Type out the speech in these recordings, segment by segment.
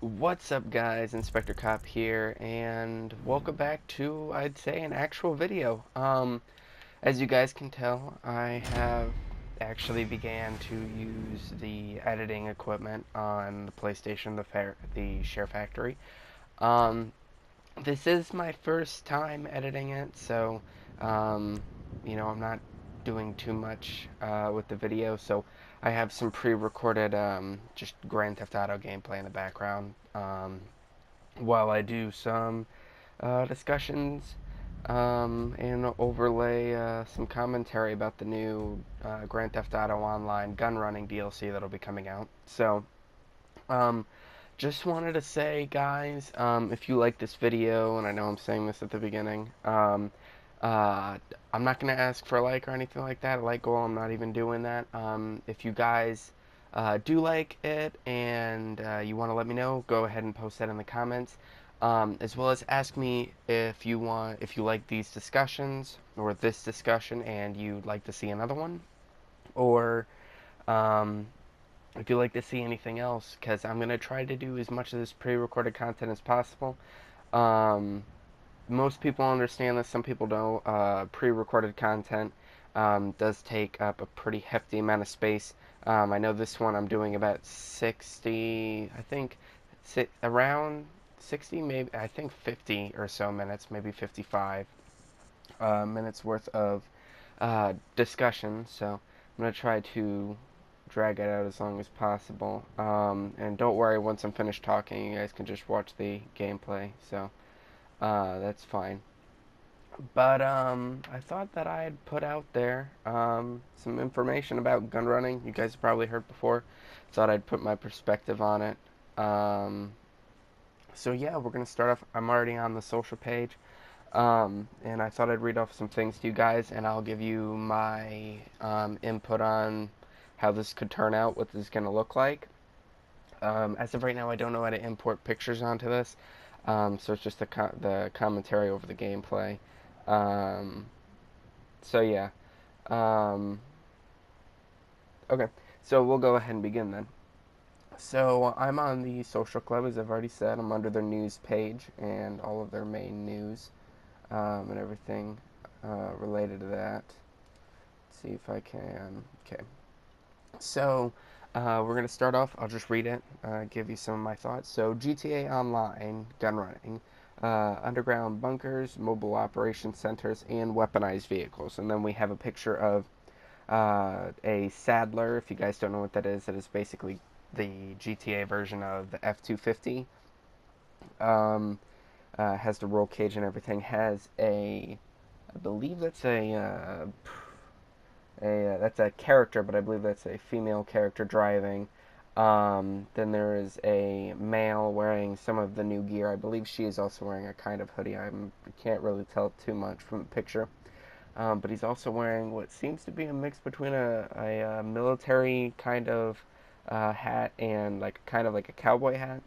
What's up, guys? Inspector Cop here, and welcome back to, I'd say, an actual video. As you guys can tell, I have actually began to use the editing equipment on the PlayStation, the Share Factory. Um, this is my first time editing it, so, um, I'm not doing too much with the video, so I have some pre-recorded just Grand Theft Auto gameplay in the background while I do some discussions and overlay some commentary about the new Grand Theft Auto Online GunRunning DLC that'll be coming out. So, um, just wanted to say, guys, if you like this video, and I know I'm saying this at the beginning, uh, I'm not going to ask for a like or anything like that. A like goal, I'm not even doing that. If you guys do like it and you want to let me know, go ahead and post that in the comments. As well as ask me if you like these discussions or this discussion and you'd like to see another one, or um, if you'd like to see anything else, because I'm going to try to do as much of this pre-recorded content as possible. Um, Most people understand this, some people don't. Pre-recorded content does take up a pretty hefty amount of space. I know this one I'm doing about 60, I think, around 60, maybe, I think 50 or so minutes, maybe 55 minutes worth of discussion. So I'm going to try to drag it out as long as possible. And don't worry, once I'm finished talking, you guys can just watch the gameplay. So that's fine. But I thought that I'd put out there some information about gun running. You guys have probably heard before. Thought I'd put my perspective on it. Um, so yeah, we're gonna start off. I'm already on the social page, and I thought I'd read off some things to you guys, and I'll give you my input on how this could turn out, what this is gonna look like. As of right now, I don't know how to import pictures onto this, so it's just the commentary over the gameplay. Um, so yeah. Um, okay, so we'll go ahead and begin then. So I'm on the social club, as I've already said. I'm under their news page and all of their main news and everything related to that. Let's see if I can. Okay. So we're going to start off. I'll just read it, give you some of my thoughts. So, GTA Online gun running, underground bunkers, mobile operation centers, and weaponized vehicles. And then we have a picture of a Saddler. If you guys don't know what that is basically the GTA version of the F-250. Um, has the roll cage and everything. Has I believe that's that's a character, but I believe that's a female character driving. Then there is a male wearing some of the new gear. I believe she is also wearing a kind of hoodie. I can't really tell too much from the picture. But he's also wearing what seems to be a mix between a military kind of hat and like kind of like a cowboy hat,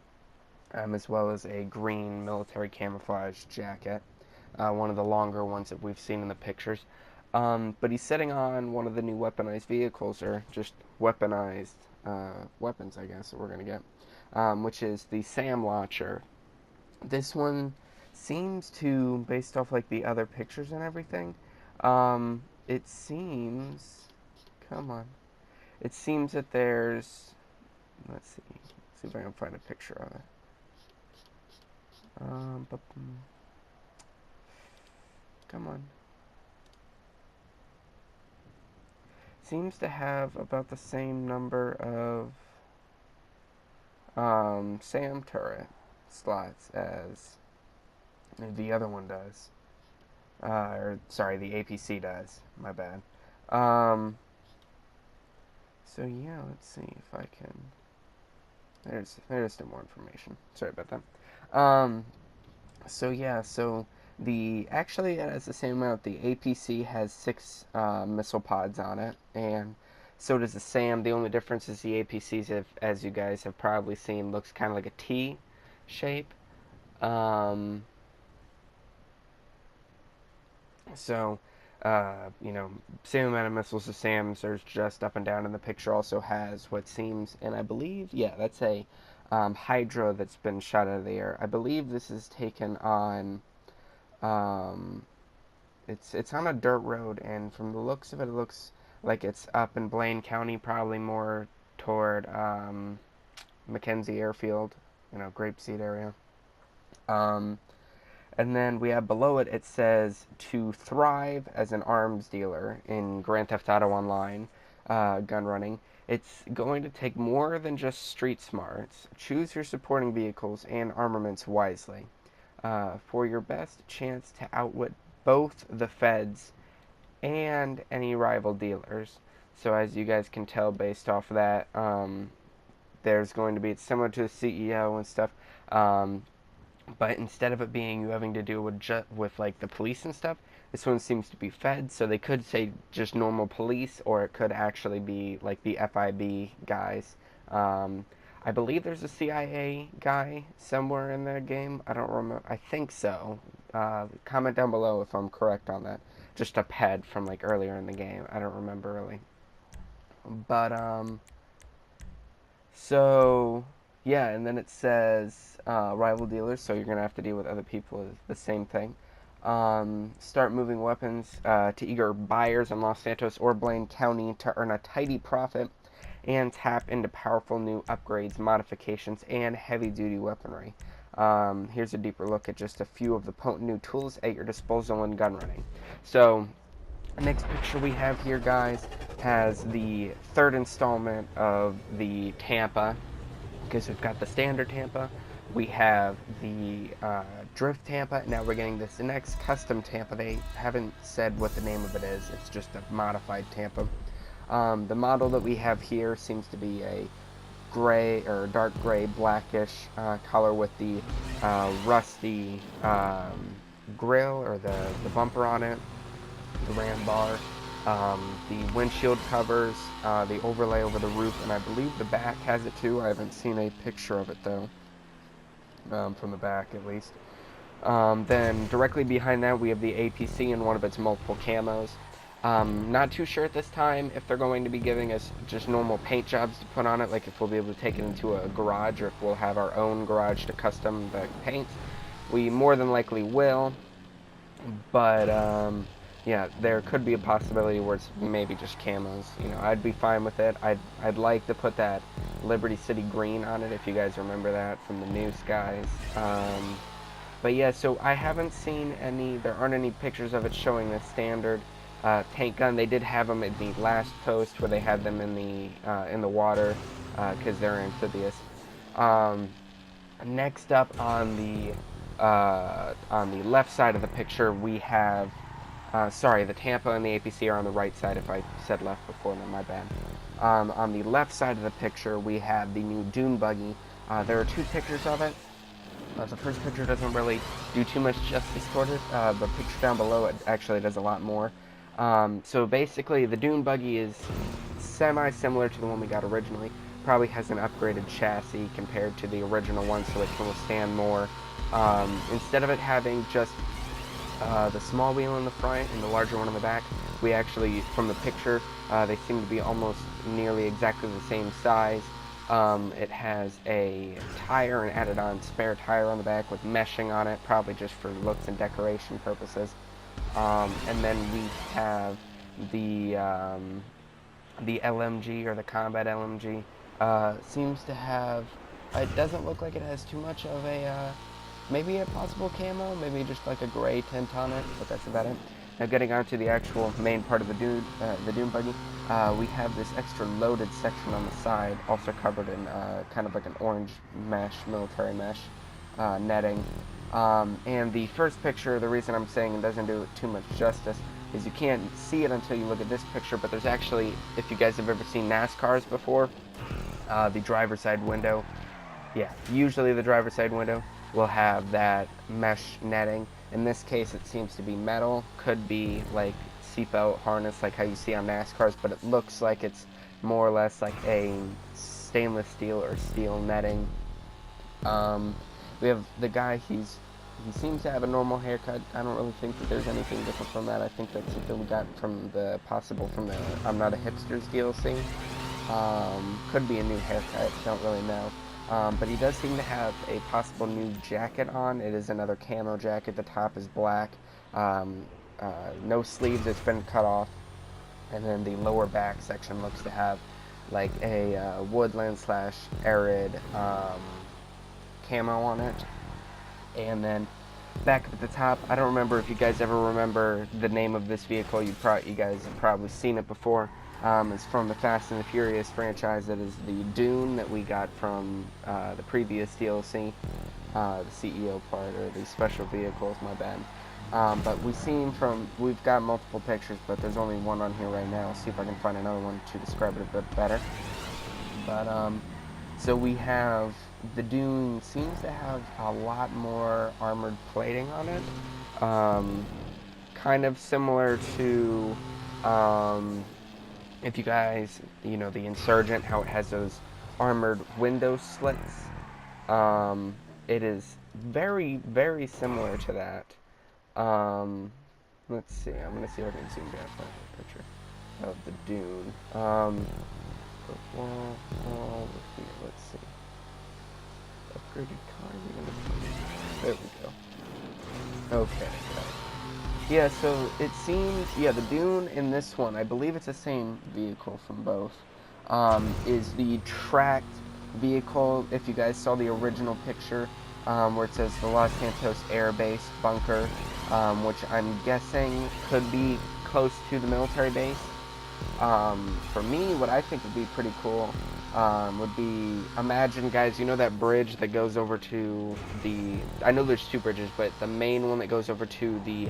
as well as a green military camouflage jacket, one of the longer ones that we've seen in the pictures. But he's sitting on one of the new weaponized vehicles, or just weaponized weapons, I guess, that we're going to get, which is the Sam Launcher. This one seems to, based off like the other pictures and everything, it seems, come on, it seems that there's, let's see if I can find a picture of it. But, come on. Seems to have about the same number of SAM turret slots as the other one does. Or, sorry, the APC does. My bad. So, yeah, let's see if I can... There's still more information. Sorry about that. So, yeah, so... Actually, it has the same amount. The APC has 6 missile pods on it, and so does the SAM. The only difference is the APCs, as you guys have probably seen, looks kind of like a T shape. Um, so, same amount of missiles as SAMs. There's just up and down, and the picture also has what seems, and I believe, yeah, that's a hydra that's been shot out of the air. I believe this is taken on, um, it's on a dirt road, and from the looks of it, it looks like it's up in Blaine County, probably more toward McKenzie Airfield, Grapeseed area. Um, and then we have below it, it says to thrive as an arms dealer in Grand Theft Auto Online, gun running. It's going to take more than just street smarts. Choose your supporting vehicles and armaments wisely. For your best chance to outwit both the feds and any rival dealers. So as you guys can tell based off of that, there's going to be, it's similar to the CEO and stuff. But instead of it being you having to deal with like the police and stuff, this one seems to be fed. So they could say just normal police, or it could actually be like the FIB guys. I believe there's a CIA guy somewhere in the game. I don't remember. I think so. Comment down below if I'm correct on that. Just a ped from like earlier in the game. I don't remember really. But so yeah, and then it says rival dealers, so you're gonna have to deal with other people. The same thing. Start moving weapons to eager buyers in Los Santos or Blaine County to earn a tidy profit and tap into powerful new upgrades, modifications, and heavy-duty weaponry. Here's a deeper look at just a few of the potent new tools at your disposal in gun running. So the next picture we have here, guys, has the third installment of the Tampa. Because we've got the standard Tampa, we have the drift Tampa, now we're getting this next custom Tampa. They haven't said what the name of it is, it's just a modified Tampa. The model that we have here seems to be a gray or dark gray blackish color with the rusty grill or the bumper on it, the ram bar, the windshield covers, the overlay over the roof, and I believe the back has it too. I haven't seen a picture of it though, from the back at least. Then directly behind that we have the APC and one of its multiple camos. Not too sure at this time if they're going to be giving us just normal paint jobs to put on it, like if we'll be able to take it into a garage or if we'll have our own garage to custom the paint. We more than likely will, but yeah, there could be a possibility where it's maybe just camos. I'd be fine with it. I'd like to put that Liberty City green on it, if you guys remember that from the new skies. But yeah, so I haven't seen any, there aren't any pictures of it showing the standard tank gun. They did have them at the last post where they had them in the water, because they're amphibious. Next up on the left side of the picture we have, sorry, the Tampa and the APC are on the right side. If I said left before, then my bad. On the left side of the picture, we have the new dune buggy. There are two pictures of it. The first picture doesn't really do too much justice toward it. The picture down below it actually does a lot more. So basically, the dune buggy is semi-similar to the one we got originally. Probably has an upgraded chassis compared to the original one, so it can withstand more. Instead of it having just the small wheel in the front and the larger one in the back, we actually, from the picture, they seem to be almost nearly exactly the same size. It has a tire, an added-on spare tire on the back with meshing on it, probably just for looks and decoration purposes. And then we have the LMG, or the combat LMG. Seems to have, it doesn't look like it has too much of a, maybe a possible camo, maybe just like a gray tint on it, but that's about it. Now getting onto the actual main part of the dune buggy, we have this extra loaded section on the side, also covered in kind of like an orange mesh, military mesh netting. And the first picture, the reason I'm saying it doesn't do it too much justice is you can't see it until you look at this picture, but there's actually, if you guys have ever seen NASCARs before, the driver's side window, yeah, usually the driver's side window will have that mesh netting. In this case, it seems to be metal, could be like seatbelt harness like how you see on NASCARs, but it looks like it's more or less like a stainless steel or steel netting. We have the guy, he seems to have a normal haircut. I don't really think that there's anything different from that. I think that's something we got from the I'm Not a Hipster's DLC. Could be a new haircut, don't really know. But he does seem to have a possible new jacket on. It is another camo jacket. The top is black. Um, no sleeves. It's been cut off. And then the lower back section looks to have like a woodland slash arid camo on it. And then back up at the top, I don't remember if you guys ever remember the name of this vehicle. You guys have probably seen it before. It's from the Fast and the Furious franchise. It is the Dune that we got from the previous DLC, the CEO part, or the special vehicles, my bad. But we've got multiple pictures, but there's only one on here right now. I'll see if I can find another one to describe it a bit better. But, so we have, the Dune seems to have a lot more armored plating on it. Kind of similar to, if you guys, the Insurgent, how it has those armored window slits. It is very, very similar to that. Let's see, I'm going to see if I can zoom down for a picture of the Dune. Let's see. Upgraded cars. There we go. Okay. Yeah, so it seems, the Dune in this one, I believe it's the same vehicle from both, is the tracked vehicle. If you guys saw the original picture, where it says the Los Santos Air Base bunker, which I'm guessing could be close to the military base. For me, what I think would be pretty cool would be, imagine, guys, that bridge that goes over to I know there's two bridges, but the main one that goes over to the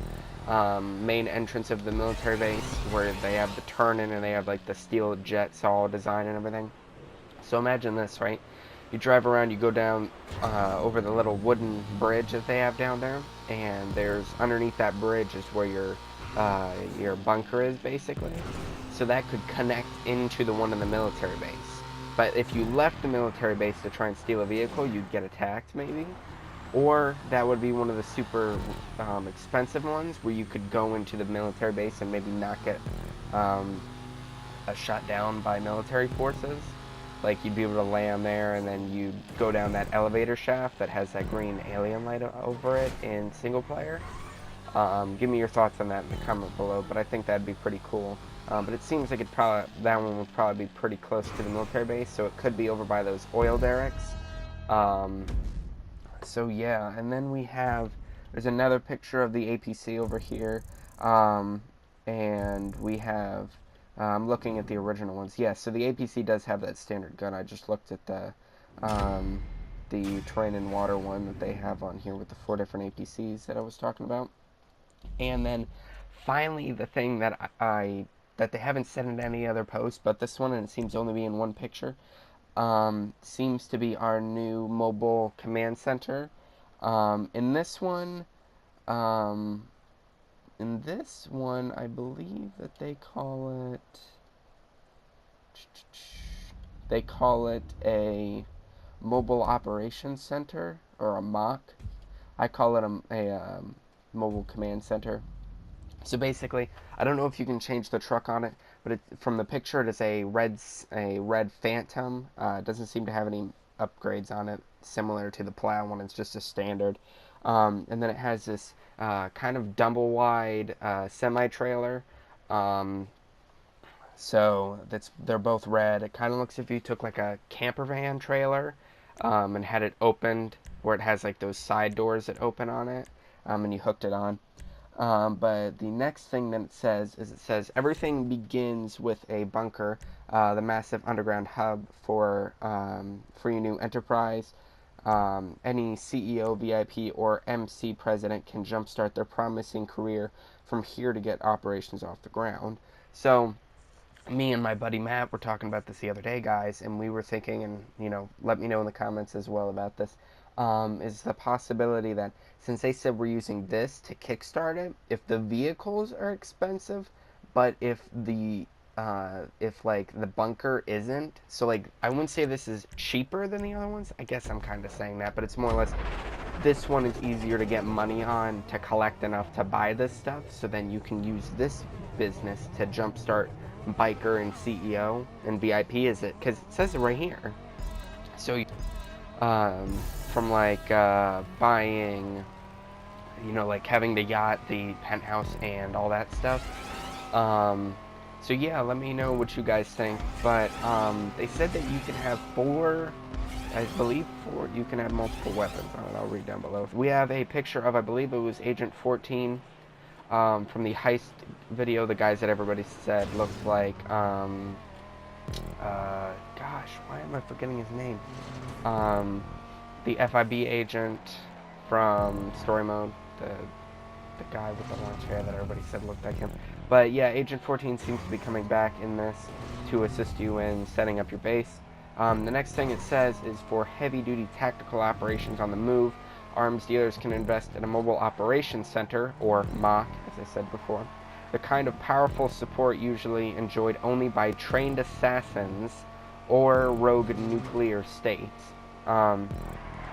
main entrance of the military base, where they have the turn-in and they have like the steel jet saw design and everything. So imagine this, right? You drive around, you go down over the little wooden bridge that they have down there, and there's, underneath that bridge is where your bunker is, basically. So that could connect into the one in the military base. But if you left the military base to try and steal a vehicle, you'd get attacked, maybe. Or that would be one of the super expensive ones, where you could go into the military base and maybe not get shot down by military forces. Like, you'd be able to land there, and then you'd go down that elevator shaft that has that green alien light over it in single player. Give me your thoughts on that in the comment below, but I think that'd be pretty cool. But it seems like that one would probably be pretty close to the military base, so it could be over by those oil derricks. So yeah, and then there's another picture of the APC over here, and we have, I'm looking at the original ones. Yeah, so the APC does have that standard gun. I just looked at the terrain and water one that they have on here with the 4 different APCs that I was talking about. And then finally, the thing that that they haven't said in any other post, but this one, and it seems to only be in one picture, seems to be our new mobile command center. In this one, I believe that they call it a mobile operations center, or a MOC. I call it a mobile command center. So basically, I don't know if you can change the truck on it, but from the picture, it is a red Phantom. It doesn't seem to have any upgrades on it, similar to the Plow one. It's just a standard. And then it has this kind of double-wide semi-trailer. So they're both red. It kind of looks if you took like a camper van trailer and had it opened, where it has like those side doors that open on it, and you hooked it on. But the next thing that it says everything begins with a bunker, the massive underground hub for your new enterprise. Any CEO, VIP, or MC president can jumpstart their promising career from here to get operations off the ground. So, me and my buddy Matt were talking about this the other day, guys, and we were thinking, and let me know in the comments as well about this, is the possibility that, since they said we're using this to kickstart it, if the vehicles are expensive, but if like the bunker isn't, so like I wouldn't say this is cheaper than the other ones. I guess I'm kind of saying that, but it's more or less this one is easier to get money on, to collect enough to buy this stuff, so then you can use this business to jumpstart biker and CEO and VIP, is it? Because it says it right here. So um, from like buying, like having the yacht, the penthouse, and all that stuff. Um, so yeah, let me know what you guys think. But they said that you can have four, I believe four, you can have multiple weapons on it. I'll read down below. We have a picture of, I believe it was Agent 14 from the heist video. The guys that everybody said looked like, gosh, why am I forgetting his name? The FIB agent from Story Mode, the guy with the orange hair that everybody said looked like him. But yeah, Agent 14 seems to be coming back in this to assist you in setting up your base. The next thing it says is for heavy-duty tactical operations on the move, arms dealers can invest in a mobile operations center, or MOC, as I said before. The kind of powerful support usually enjoyed only by trained assassins or rogue nuclear states.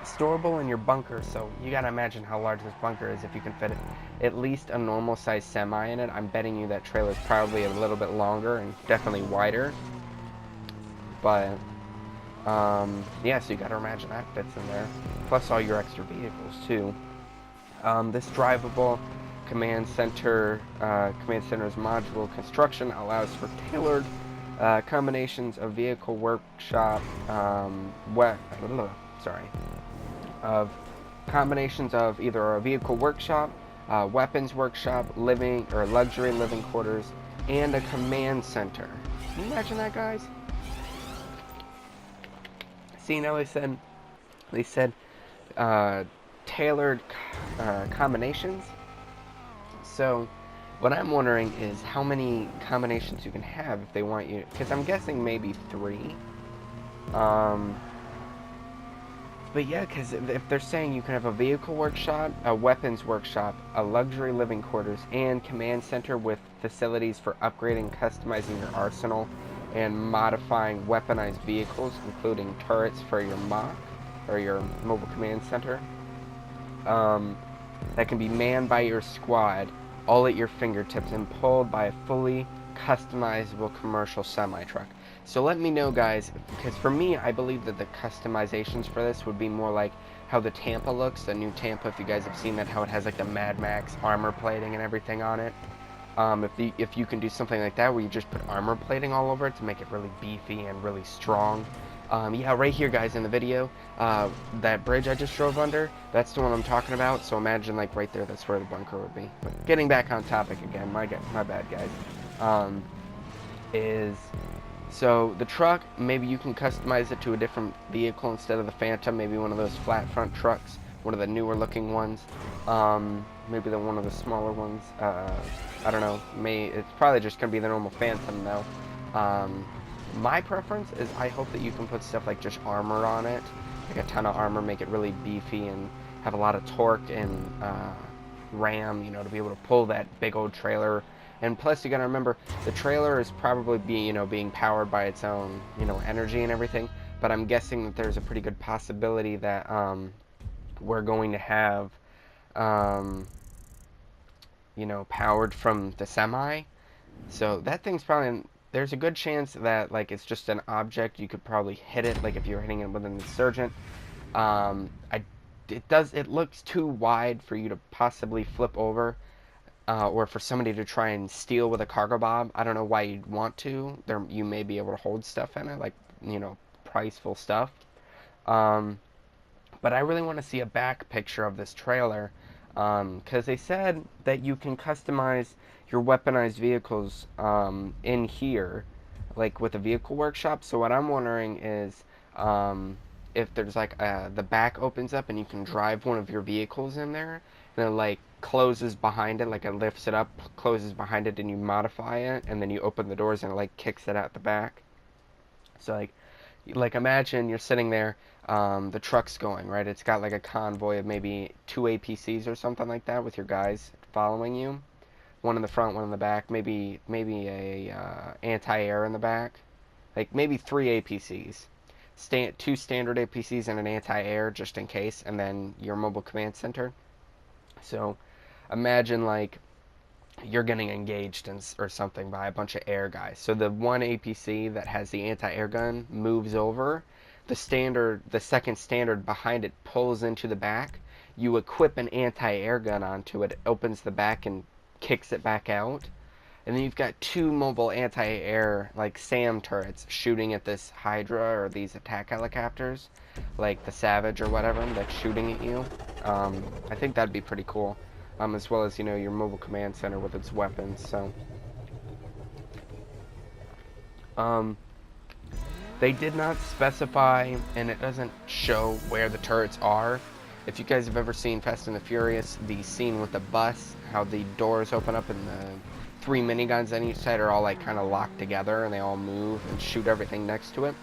Storable in your bunker, so you gotta imagine how large this bunker is if you can fit at least a normal size semi in it. I'm betting you that trailer is probably a little bit longer and definitely wider. But yeah, so you gotta imagine that fits in there. Plus all your extra vehicles too. This drivable command center's modular construction allows for tailored combinations of vehicle workshop, of combinations of either a vehicle workshop, weapons workshop, living or luxury living quarters, and a command center. Can you imagine that, guys? See, now they said tailored combinations. So what I'm wondering is how many combinations you can have if they want you, because I'm guessing maybe 3. But yeah, because if they're saying you can have a vehicle workshop, a weapons workshop, a luxury living quarters, and command center with facilities for upgrading, customizing your arsenal, and modifying weaponized vehicles, including turrets for your MOC, or your mobile command center, that can be manned by your squad, all at your fingertips, and pulled by a fully customizable commercial semi-truck. So let me know, guys, because for me, I believe that the customizations for this would be more like how the Tampa looks, the new Tampa, if you guys have seen that, how it has like the Mad Max armor plating and everything on it. If you can do something like that where you just put armor plating all over it to make it really beefy and really strong. Yeah, right here, guys, in the video, that bridge I just drove under, that's the one I'm talking about. So imagine, like, right there, that's where the bunker would be. But getting back on topic again, my bad, guys. So the truck, maybe you can customize it to a different vehicle instead of the Phantom, maybe one of those flat front trucks, one of the newer looking ones, maybe one of the smaller ones. I don't know, it's probably just going to be the normal Phantom though. My preference is I hope that you can put stuff like just armor on it, like a ton of armor, make it really beefy and have a lot of torque and ram, to be able to pull that big old trailer. And plus, you gotta remember, the trailer is probably being powered by its own, energy and everything. But I'm guessing that there's a pretty good possibility that we're going to have, powered from the semi. So that thing's probably, there's a good chance that like it's just an object. You could probably hit it, like if you're hitting it with an insurgent. It looks too wide for you to possibly flip over. Or for somebody to try and steal with a cargo bob. I don't know why you'd want to. You may be able to hold stuff in it, like, priceful stuff. But I really want to see a back picture of this trailer, because they said that you can customize your weaponized vehicles in here, like with a vehicle workshop. So what I'm wondering is if there's like the back opens up and you can drive one of your vehicles in there, and it like closes behind it, like it lifts it up, closes behind it, and you modify it, and then you open the doors and it like kicks it out the back. So like imagine you're sitting there, the truck's going, right? It's got like a convoy of maybe 2 APCs or something like that with your guys following you. One in the front, one in the back, maybe a anti-air in the back. Like maybe 3 APCs. 2 standard APCs and an anti-air just in case, and then your mobile command center. So imagine like you're getting engaged or something by a bunch of air guys. So the one APC that has the anti-air gun moves over. the second standard behind it pulls into the back, you equip an anti-air gun onto it. It opens the back and kicks it back out. And then you've got two mobile anti-air, like SAM turrets, shooting at this Hydra or these attack helicopters, like the Savage or whatever, that's shooting at you. I think that'd be pretty cool. As well as, your mobile command center with its weapons, so. They did not specify, and it doesn't show where the turrets are. If you guys have ever seen Fast and the Furious, the scene with the bus, how the doors open up and the 3 miniguns on each side are all like kind of locked together and they all move and shoot everything next to it.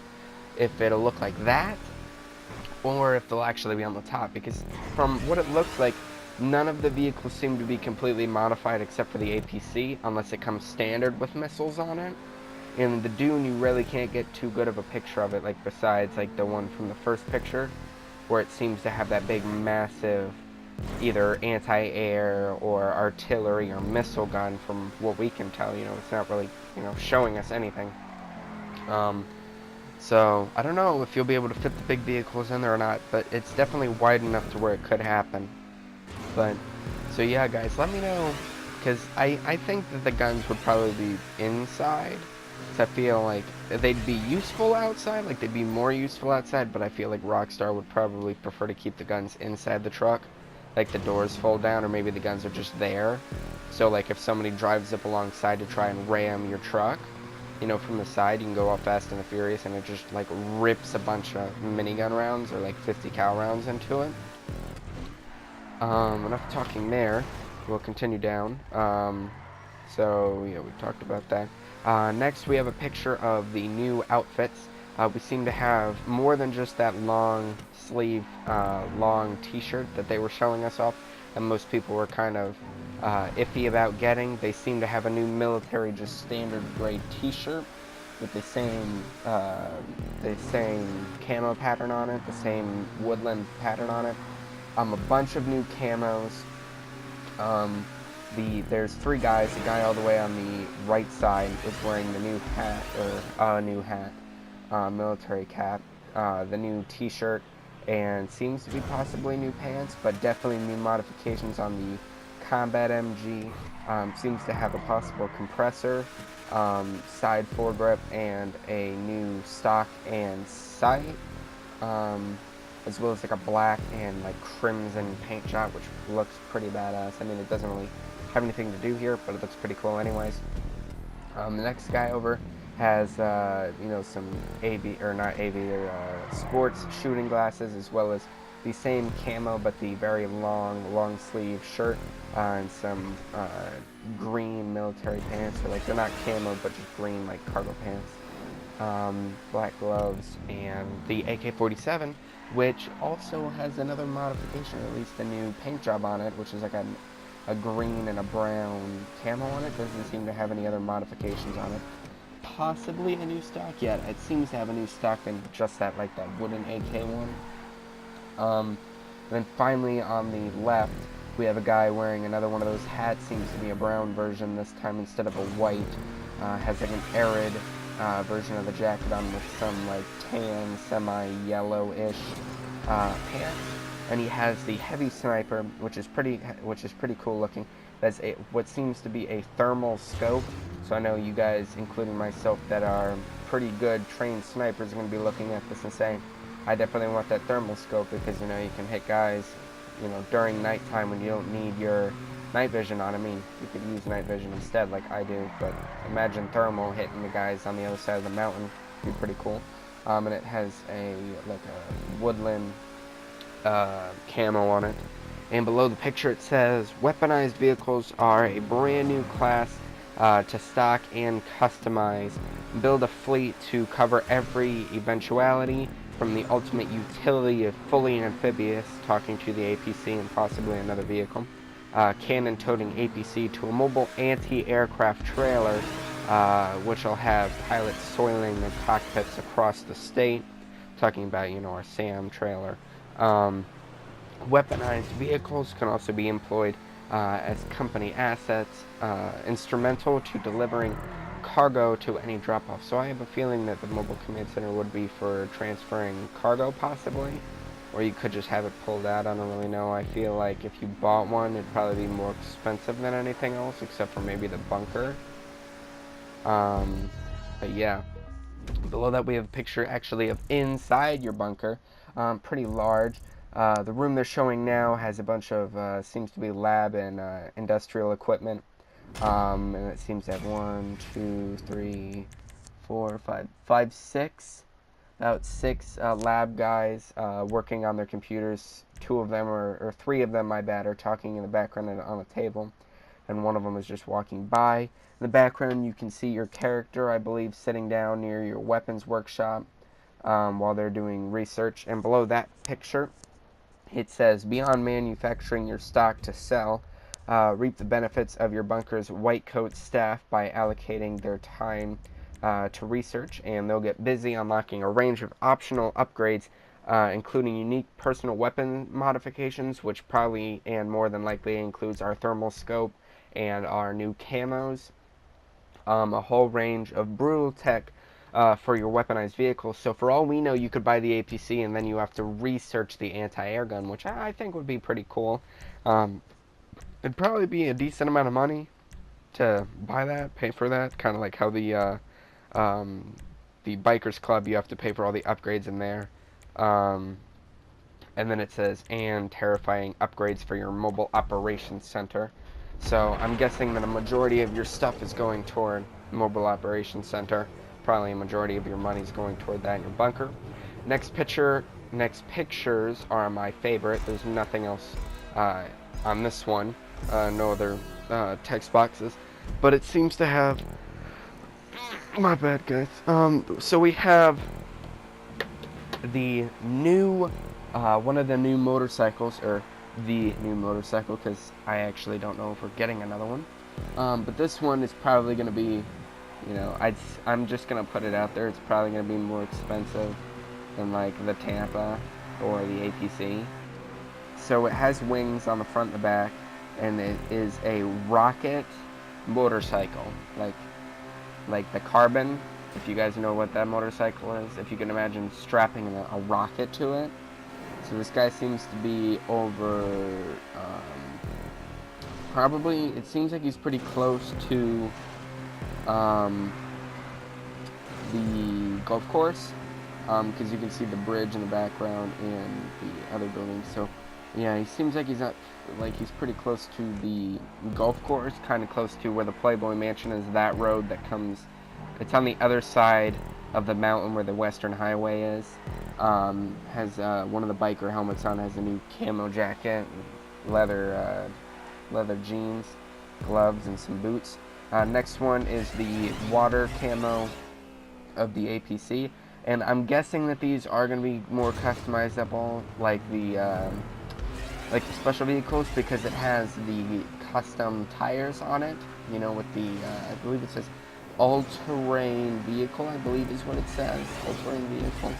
If it'll look like that, or if they'll actually be on the top, because from what it looks like, none of the vehicles seem to be completely modified except for the APC, unless it comes standard with missiles on it. In the Dune, you really can't get too good of a picture of it, like besides like the one from the first picture, where it seems to have that big, massive, either anti-air or artillery or missile gun. From what we can tell, it's not really, showing us anything. So I don't know if you'll be able to fit the big vehicles in there or not, but it's definitely wide enough to where it could happen. But so yeah, guys, let me know, because I think that the guns would probably be inside. I feel like they'd be useful outside, like they'd be more useful outside, but I feel like Rockstar would probably prefer to keep the guns inside the truck, like the doors fold down, or maybe the guns are just there. So like if somebody drives up alongside to try and ram your truck, from the side, you can go all Fast and the Furious and it just like rips a bunch of minigun rounds or like 50 cal rounds into it. Enough talking there. We'll continue down. So yeah, we talked about that. Next, we have a picture of the new outfits. We seem to have more than just that long sleeve, long t-shirt that they were showing us off, and most people were kind of iffy about getting. They seem to have a new military, just standard gray t-shirt with the same camo pattern on it, the same woodland pattern on it. A bunch of new camos. There's 3 guys. The guy all the way on the right side is wearing the new hat, or new hat, military cap, the new t-shirt, and seems to be possibly new pants, but definitely new modifications on the Combat MG. Seems to have a possible compressor, side foregrip, and a new stock and sight, as well as like a black and like crimson paint job, which looks pretty badass. I mean, it doesn't really have anything to do here, but it looks pretty cool anyways. The next guy over has some sports shooting glasses, as well as the same camo but the very long sleeve shirt, and some green military pants, or like they're not camo but just green like cargo pants, black gloves, and the AK-47, which also has another modification, or at least a new paint job on it, which is like a green and a brown camo on it. Doesn't seem to have any other modifications on it. Possibly a new stock yet. It seems to have a new stock and just that, like that wooden AK one. Then finally on the left, we have a guy wearing another one of those hats. Seems to be a brown version this time instead of a white. Has like an arid version of the jacket on with some like tan, semi-yellow-ish pants. And he has the heavy sniper, which is pretty cool looking. That's what seems to be a thermal scope. So I know you guys, including myself, that are pretty good trained snipers, are going to be looking at this and saying, I definitely want that thermal scope, because you can hit guys, during nighttime when you don't need your night vision on. I mean, you could use night vision instead, like I do. But imagine thermal hitting the guys on the other side of the mountain. It'd be pretty cool. And it has a woodland camo on it, and below the picture it says weaponized vehicles are a brand new class to stock and customize. Build a fleet to cover every eventuality, from the ultimate utility of fully amphibious, talking to the APC and possibly another vehicle, cannon-toting APC, to a mobile anti-aircraft trailer, which will have pilots soiling their cockpits across the state, talking about our SAM trailer. Weaponized vehicles can also be employed as company assets, instrumental to delivering cargo to any drop-off. So I have a feeling that the mobile command center would be for transferring cargo, possibly, or you could just have it pulled out. I don't really know. I feel like if you bought one, it'd probably be more expensive than anything else, except for maybe the bunker. But yeah, below that we have a picture actually of inside your bunker, pretty large. The room they're showing now has a bunch of seems to be lab and industrial equipment. And it seems to have 1, 2, 3, 4, 5, 6, about 6 lab guys working on their computers. 2 of them, or 3 of them, my bad, are talking in the background on a table, and one of them is just walking by. In the background, you can see your character, I believe, sitting down near your weapons workshop while they're doing research. And below that picture, it says, beyond manufacturing your stock to sell, reap the benefits of your bunker's white coat staff by allocating their time to research, and they'll get busy unlocking a range of optional upgrades, including unique personal weapon modifications, which probably and more than likely includes our thermal scope and our new camos, a whole range of brutal tech for your weaponized vehicles. So for all we know, you could buy the APC and then you have to research the anti-air gun, which I think would be pretty cool. It'd probably be a decent amount of money to buy that, pay for that, kind of like how the Bikers Club, you have to pay for all the upgrades in there. And then it says, and terrifying upgrades for your mobile operations center. So I'm guessing that a majority of your stuff is going toward mobile operations center. Probably a majority of your money is going toward that in your bunker. Next pictures are my favorite. There's nothing else on this one. No other text boxes. But it seems to have... My bad, guys. So we have the new... one of the new motorcycles, or the new motorcycle, because I actually don't know if we're getting another one. But this one is probably going to be, you know, I'm just going to put it out there, it's probably going to be more expensive than like the Tampa or the APC. So it has wings on the front and the back, and it is a rocket motorcycle, like the Carbon, if you guys know what that motorcycle is, if you can imagine strapping a rocket to it. So this guy seems to be over, probably, it seems like he's pretty close to the golf course, because you can see the bridge in the background and the other buildings. So yeah, he seems like he's not, like he's pretty close to the golf course, kind of close to where the Playboy Mansion is, that road that comes, it's on the other side of the mountain where the Western Highway is. Has one of the biker helmets on, has a new camo jacket, leather jeans, gloves, and some boots. Next one is the water camo of the APC, and I'm guessing that these are going to be more customizable, like the special vehicles, because it has the custom tires on it, you know, with the I believe it says all-terrain vehicle, I believe is what it says, all-terrain vehicle,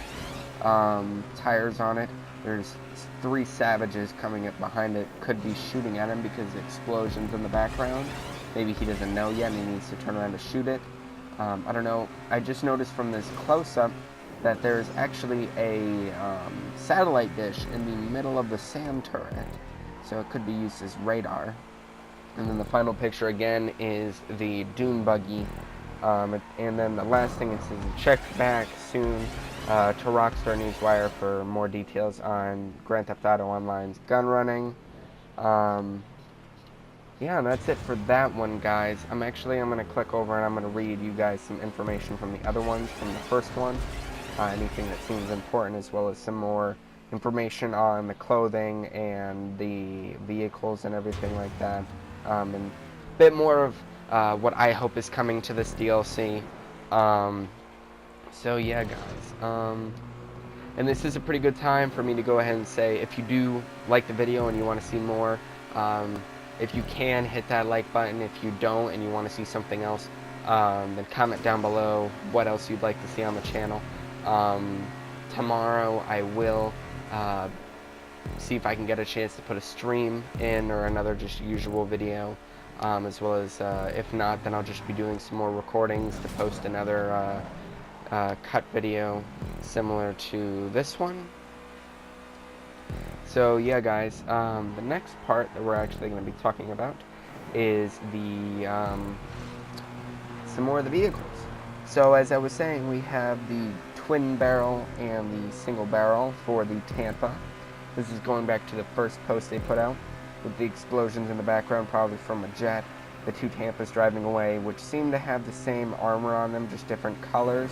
tires on it. There's 3 savages coming up behind it, could be shooting at him because the explosion's in the background. Maybe he doesn't know yet and he needs to turn around to shoot it. I don't know. I just noticed from this close-up that there's actually a satellite dish in the middle of the SAM turret, so it could be used as radar. And then the final picture again is the dune buggy. And then the last thing, it says check back soon to Rockstar Newswire for more details on Grand Theft Auto Online's GunRunning. Yeah, and that's it for that one, guys. I'm going to click over and I'm going to read you guys some information from the other ones, from the first one. Anything that seems important, as well as some more information on the clothing and the vehicles and everything like that. And a bit more of what I hope is coming to this DLC. So yeah, guys. And this is a pretty good time for me to go ahead and say, if you do like the video and you want to see more, if you can, hit that like button. If you don't and you want to see something else, then comment down below what else you'd like to see on the channel. Tomorrow I will see if I can get a chance to put a stream in, or another just usual video. as well as, if not, then I'll just be doing some more recordings to post another cut video similar to this one. So yeah, guys, the next part that we're actually going to be talking about is some more of the vehicles. So as I was saying, we have the twin barrel and the single barrel for the Tampa. This is going back to the first post they put out, with the explosions in the background, probably from a jet. The two Tampas driving away, which seem to have the same armor on them, just different colors.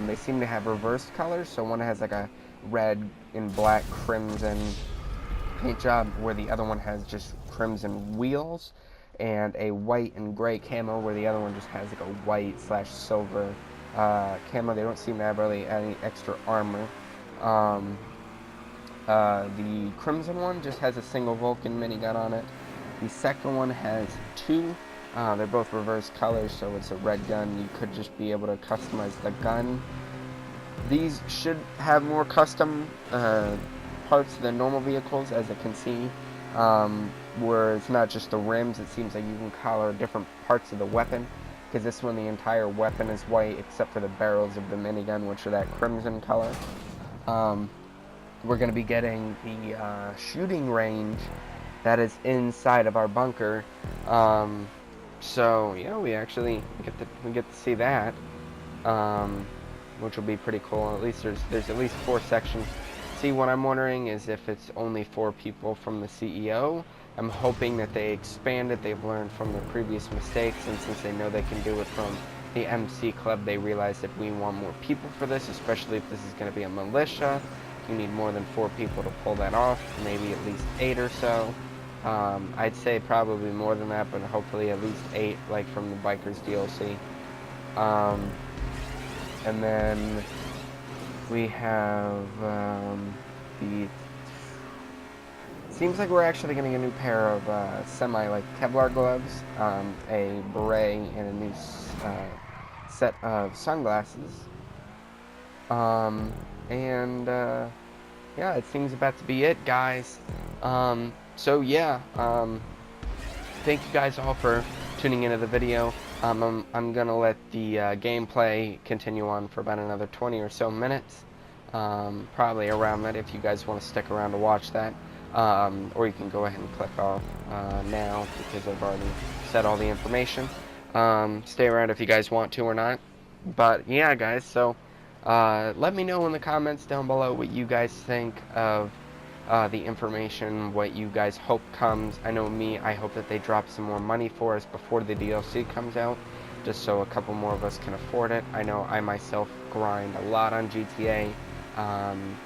They seem to have reversed colors, so one has like a red and black crimson paint job, where the other one has just crimson wheels, and a white and gray camo, where the other one just has like a white / silver camo. They don't seem to have really any extra armor. The crimson one just has a single Vulcan minigun on it. The second one has two. They're both reverse colors, so it's a red gun. You could just be able to customize the gun. These should have more custom parts than normal vehicles, as I can see, where it's not just the rims. It seems like you can color different parts of the weapon, because this one, the entire weapon is white except for the barrels of the minigun, which are that crimson color. We're going to be getting the shooting range that is inside of our bunker. So yeah, we actually get to see that, which will be pretty cool. At least there's at least 4 sections. See, what I'm wondering is if it's only 4 people from the CEO. I'm hoping that they expand it. They've learned from their previous mistakes, and since they know they can do it from the MC Club, they realize that we want more people for this, especially if this is going to be a militia. You need more than 4 people to pull that off, maybe at least 8 or so. I'd say probably more than that, but hopefully at least 8, like from the Bikers DLC. And then we have seems like we're actually getting a new pair of semi Kevlar gloves, a beret, and a new set of sunglasses. Yeah, it seems about to be it, guys. So yeah, thank you guys all for tuning into the video. I'm gonna let the gameplay continue on for about another 20 or so minutes, probably around that, if you guys want to stick around to watch that, or you can go ahead and click off now, because I've already said all the information. Stay around if you guys want to or not. But yeah, guys, so let me know in the comments down below what you guys think of the information, what you guys hope comes. I know I hope that they drop some more money for us before the DLC comes out, just so a couple more of us can afford it. I know I myself grind a lot on GTA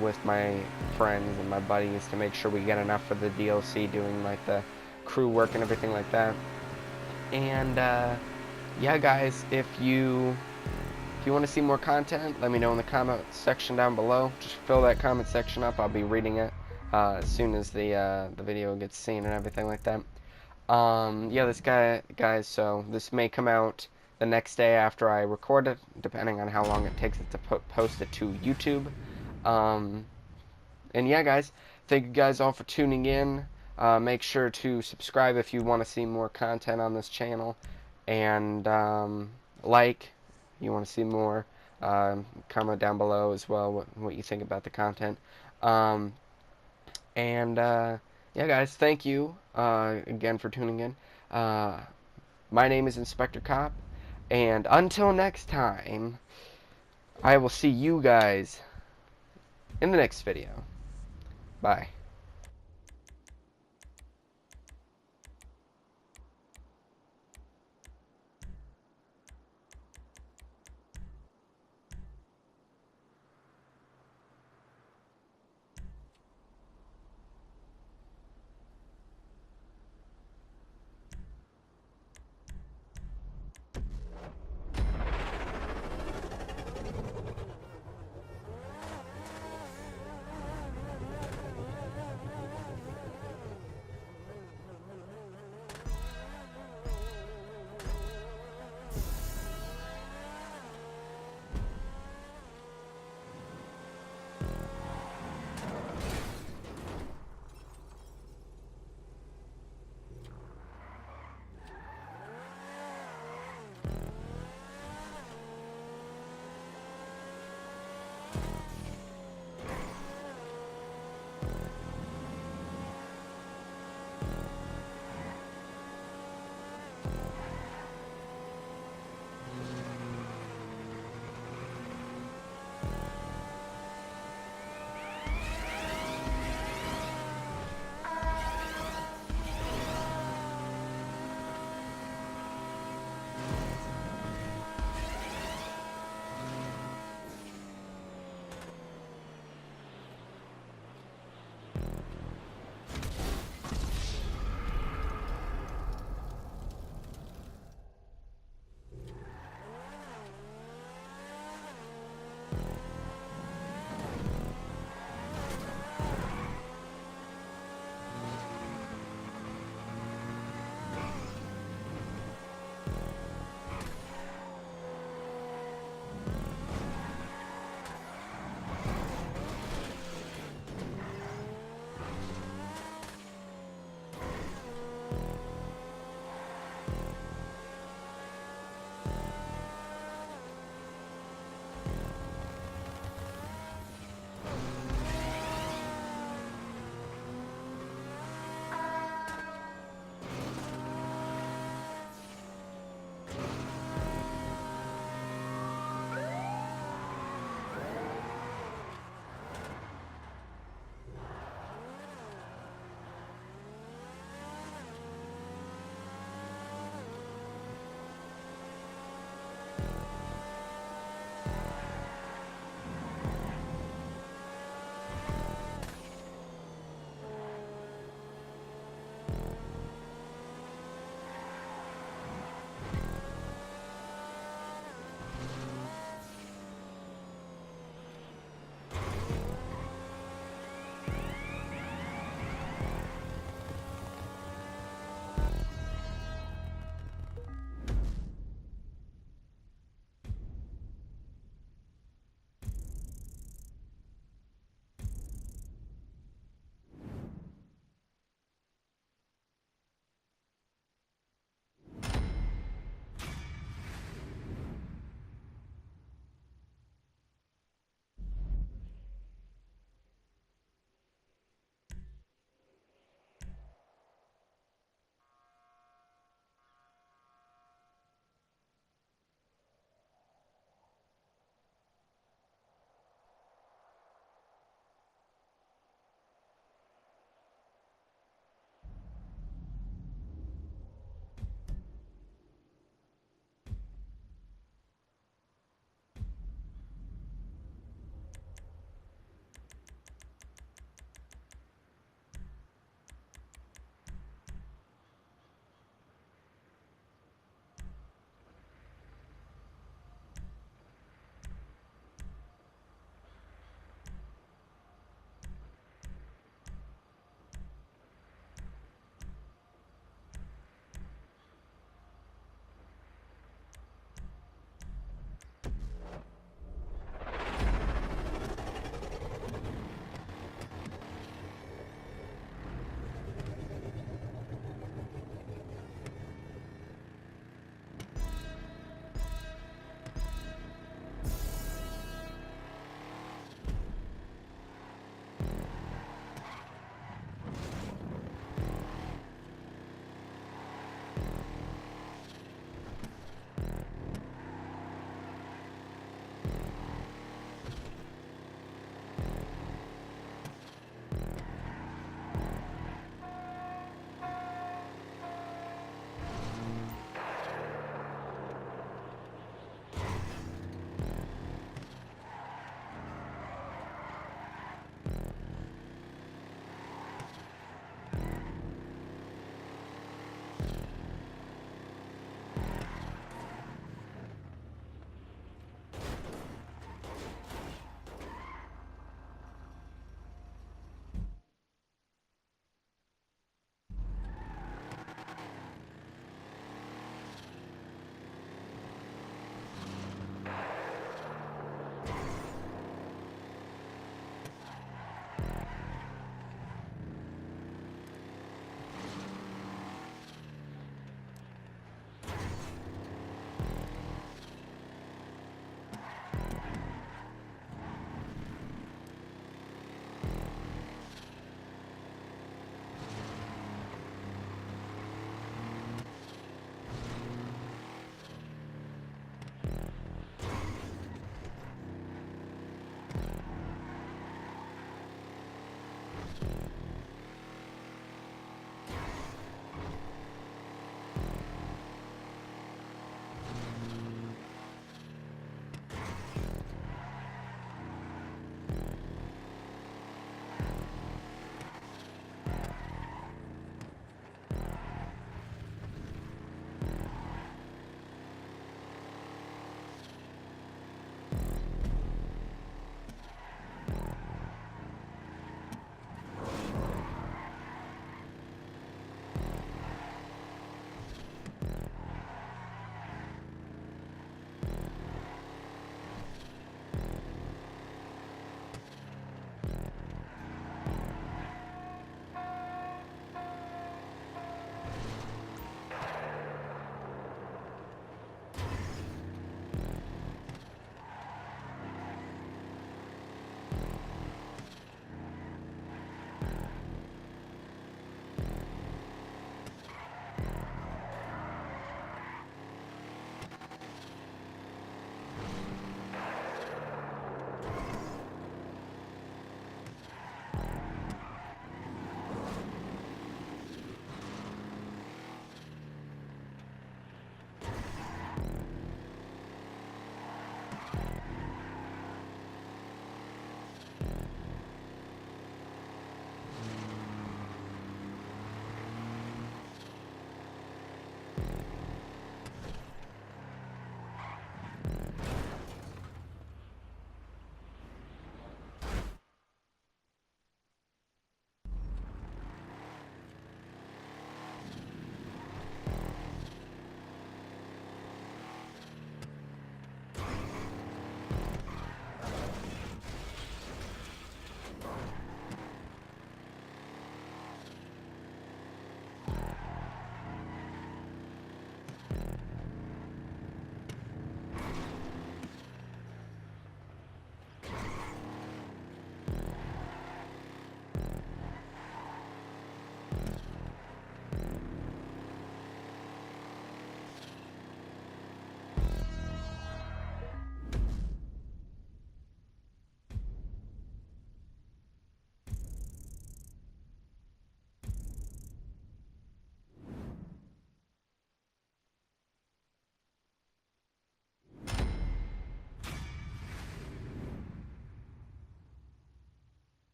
with my friends and my buddies to make sure we get enough for the DLC, doing like the crew work and everything like that. And yeah, guys, if you want to see more content, let me know in the comment section down below. Just fill that comment section up. I'll be reading it as soon as the video gets seen and everything like that. Yeah, guys, so this may come out the next day after I record it, depending on how long it takes it to post it to YouTube. And yeah, guys, thank you guys all for tuning in. Make sure to subscribe if you want to see more content on this channel, and like you want to see more. Comment down below as well what you think about the content. Yeah, guys, thank you again for tuning in. My name is Inspector Cop, and until next time, I will see you guys in the next video. Bye.